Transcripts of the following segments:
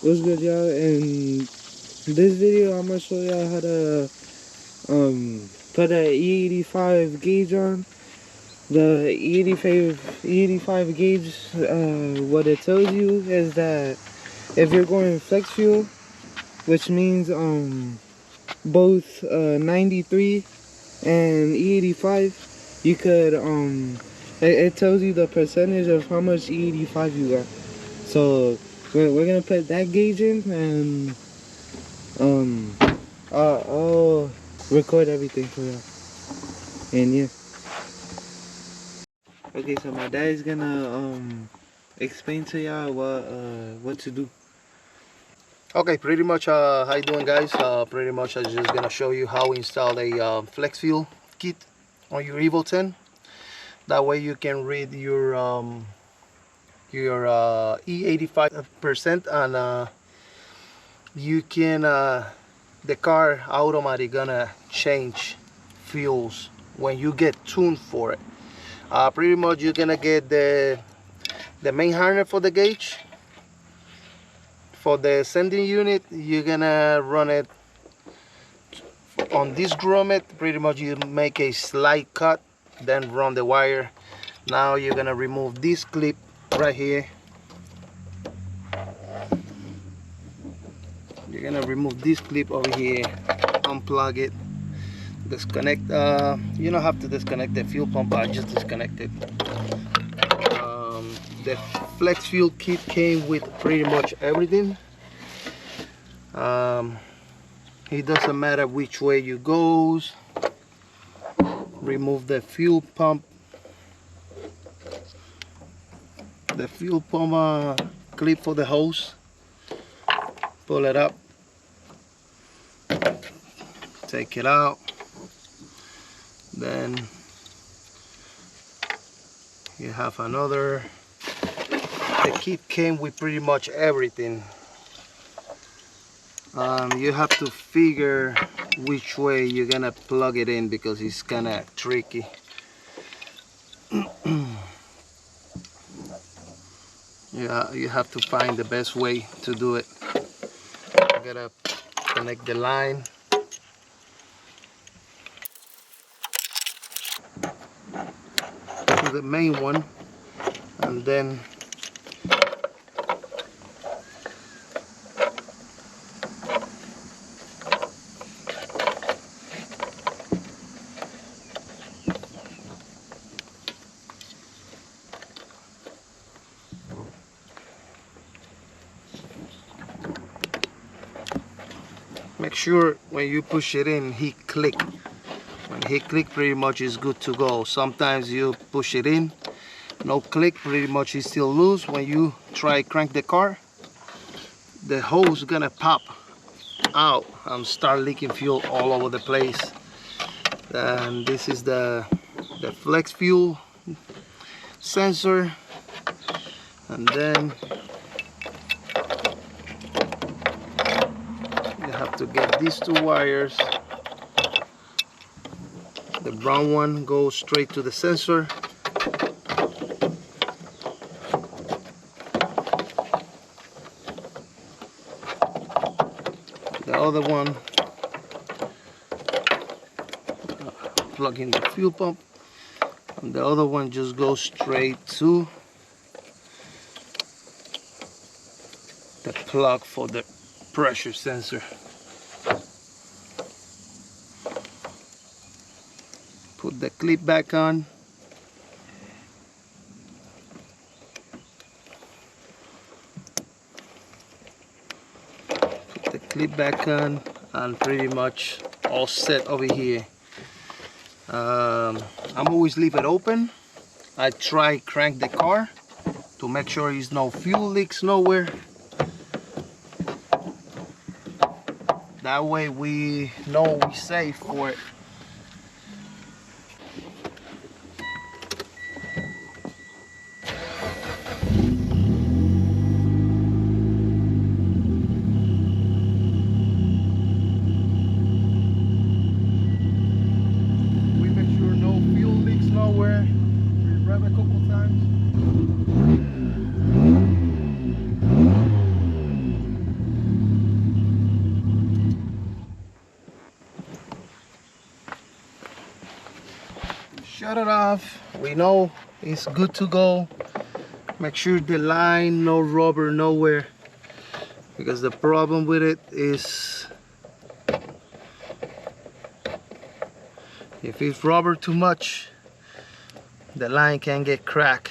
What's good, y'all? In this video, I'm gonna show y'all how to put a E85 gauge on. The E85 gauge, what it tells you is that if you're going flex fuel, which means both 93 and E85, you could it tells you the percentage of how much E85 you got. So we're gonna put that gauge in, and I'll record everything for y'all. And yeah. Okay, so my dad is gonna explain to y'all what to do. Okay, pretty much how you doing, guys? Pretty much I'm just gonna show you how to install a flex fuel kit on your Evo 10. That way you can read your E85% and you can the car automatically gonna change fuels when you get tuned for it. Pretty much you're gonna get the main harness for the gauge. For the sending unit, you're gonna run it on this grommet. Pretty much you make a slight cut, then run the wire. Now you're gonna remove this clip right here. You're gonna remove this clip over here, unplug it, disconnect. You don't have to disconnect the fuel pump, I just disconnected. The flex fuel kit came with pretty much everything. It doesn't matter which way you goes. Remove the fuel pump clip for the hose, pull it up, take it out, then you have another. The kit came with pretty much everything. You have to figure which way you're gonna plug it in because it's kind of tricky. Yeah, you have to find the best way to do it. You gotta connect the line. To the main one, and then make sure when you push it in, he click. When he click, pretty much is good to go. Sometimes you push it in, no click, pretty much is still loose. When you try crank the car, the hose gonna pop out and start leaking fuel all over the place. And this is the flex fuel sensor, and then you have to get these two wires. The brown one goes straight to the sensor. The other one, plug in the fuel pump, and the other one just goes straight to the plug for the pressure sensor. Put the clip back on. Put the clip back on, and pretty much all set over here. I'm always leave it open. I try crank the car to make sure there's no fuel leaks nowhere. That way we know we're safe for it. We make sure no fuel leaks nowhere. We rev a couple times. shut it off. We know it's good to go. Make sure the line, no rubber nowhere, because the problem with it is if it's rubber too much, the line can get cracked,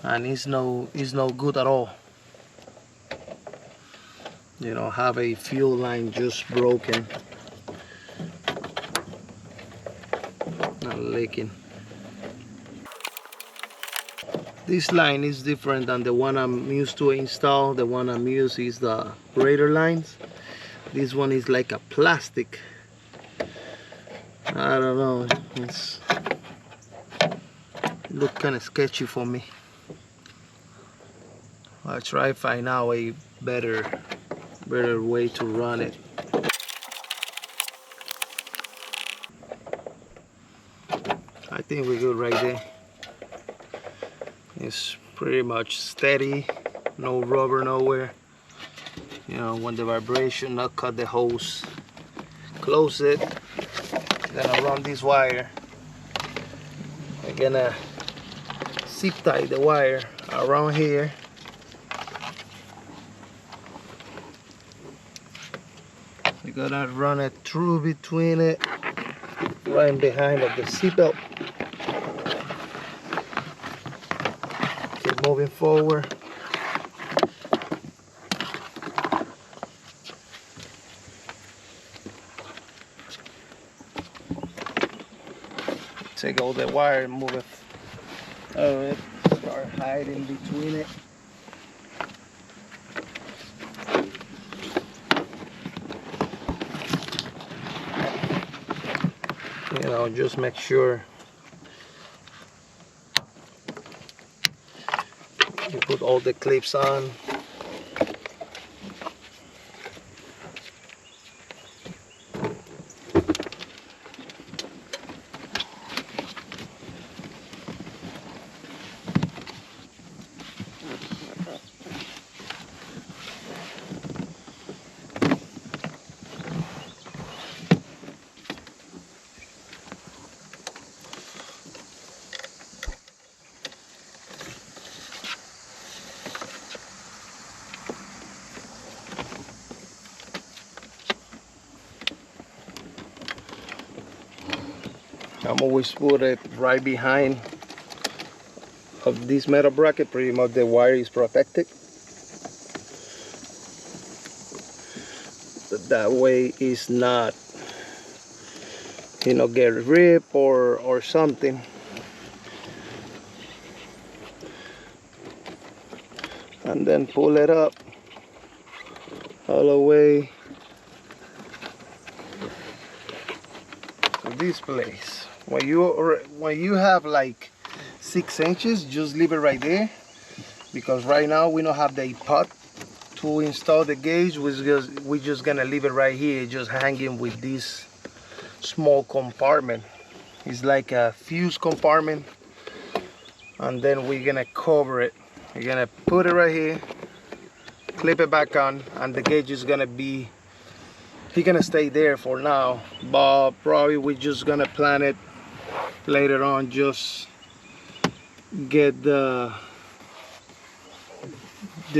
and it's no good at all. You know, have a fuel line just broken, not leaking. This line is different than the one I'm used to install. The one I'm used is the Raider lines. This one is like a plastic. I don't know, it look kind of sketchy for me. I'll try to find out a better way to run it. I think we're good right there. It's pretty much steady, no rubber nowhere. You know, when the vibration, not cut the hose, close it, then I run this wire. I'm gonna zip tie the wire around here. You're gonna run it through between it, right behind of the seatbelt. Keep moving forward. Take all the wire and move it. Alright, start hiding between it. You know, just make sure you put all the clips on. I'm always put it right behind of this metal bracket. Pretty much the wire is protected. But that way it's not, you know, get ripped or something. And then pull it up all the way to this place. When you have like 6 inches, just leave it right there, because right now we don't have the pot to install the gauge. We're just gonna leave it right here, just hanging with this small compartment. It's like a fuse compartment, and then we're gonna cover it. We're gonna put it right here, clip it back on, and the gauge is gonna be, he's gonna stay there for now, but probably we're just gonna plan it later on. Just get the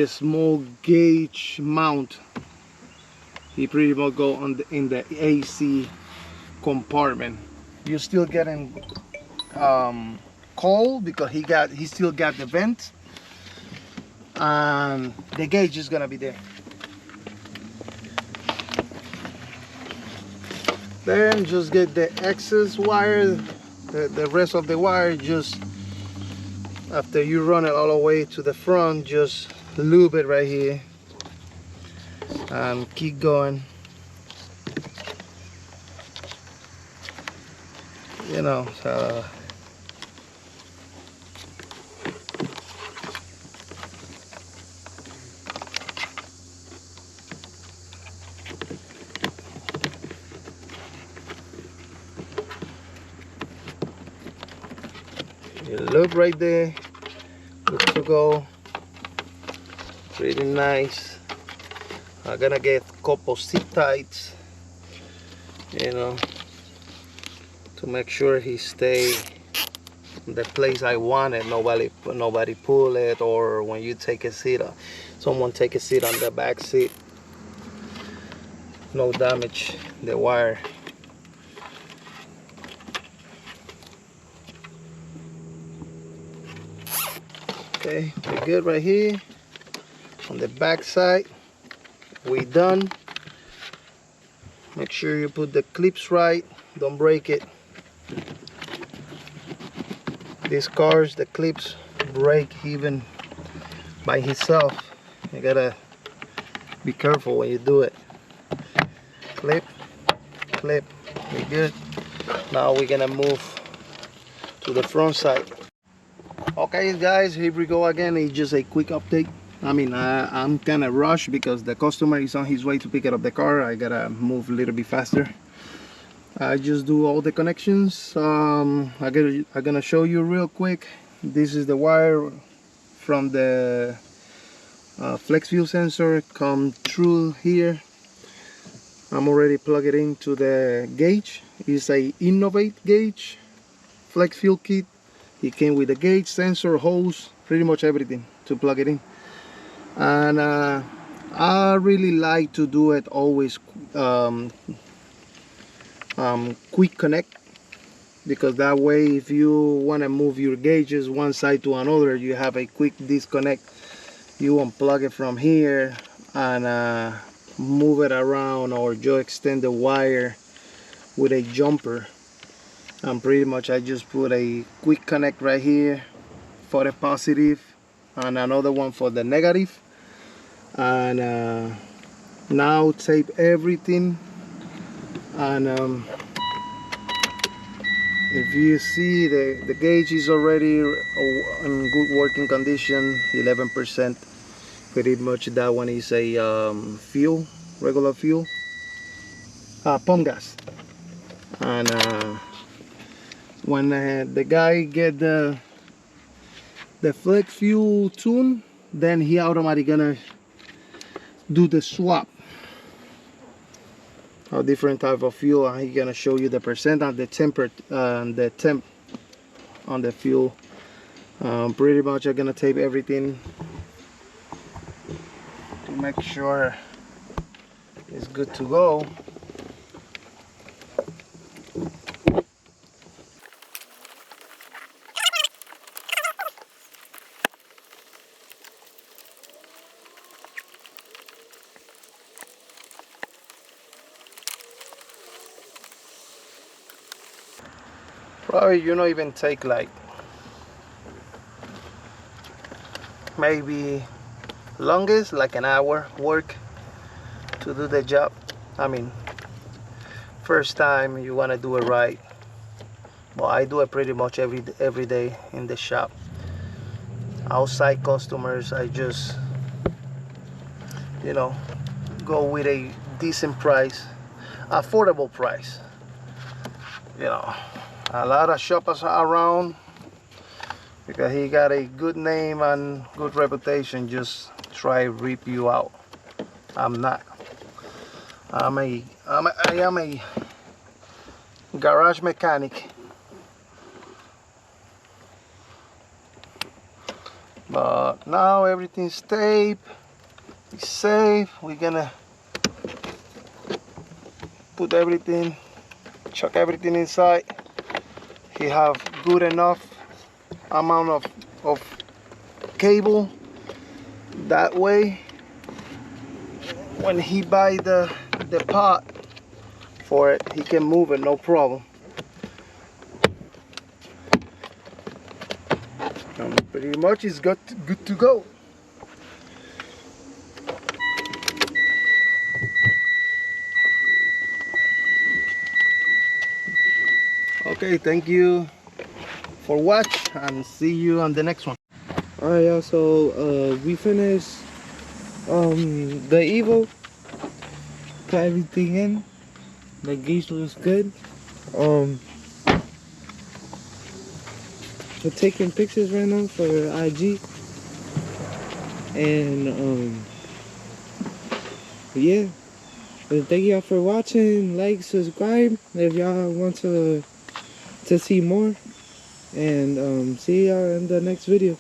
small gauge mount. He pretty much go on in the AC compartment. You're still getting cold because he still got the vent, and the gauge is gonna be there. Then just get the excess wire, the rest of the wire, just after you run it all the way to the front, just lube it right here and keep going. You know, so you look right there, good to go, pretty nice. I'm gonna get a couple zip ties, you know, to to make sure he stay the place I want it. Nobody pull it, or when you take a seat, someone take a seat on the back seat, no damage the wire. Okay, we're good right here. On the back side, we done. Make sure you put the clips right, don't break it. These cars, the clips break even by itself. You gotta be careful when you do it. Clip, clip, we're good. Now we're gonna move to the front side. Okay guys, here we go again. It's just a quick update. I mean, I'm kind of rushed because the customer is on his way to pick up the car. I gotta move a little bit faster. I just do all the connections. I'm gonna show you real quick. This is the wire from the flex fuel sensor come through here. I'm already plugged it into the gauge. It's a Innovate gauge flex fuel kit. It came with a gauge, sensor, hose, pretty much everything to plug it in. And I really like to do it always quick connect, because that way if you want to move your gauges one side to another, you have a quick disconnect. You unplug it from here and move it around, or just extend the wire with a jumper. And pretty much I just put a quick connect right here for the positive and another one for the negative. And now tape everything. And if you see, the gauge is already in good working condition, 11%. Pretty much that one is a fuel, regular fuel, pump gas. And when the guy get the flex fuel tune, then he automatically gonna do the swap. A different type of fuel, and he's gonna show you the percent and the temp on the fuel. Pretty much I'm gonna tape everything to make sure it's good to go. Probably you don't even take like maybe longest like an hour work to do the job. I mean, first time you want to do it right. Well, I do it pretty much every day in the shop. Outside customers, I just, you know, go with a decent price, affordable price. You know, a lot of shoppers are around because he got a good name and good reputation, just try rip you out. I'm not. I am a garage mechanic. But now everything's taped, it's safe. We're gonna put everything, chuck everything inside. He have good enough amount of cable. That way, when he buy the part for it, he can move it, no problem. Pretty much it's good to go. Okay, thank you for watch and see you on the next one. Alright, y'all, so we finished the Evo. Put everything in. The gauge looks good. We're taking pictures right now for IG. And yeah. But thank y'all for watching. Like, subscribe if y'all want to to see more. And see y'all in the next video.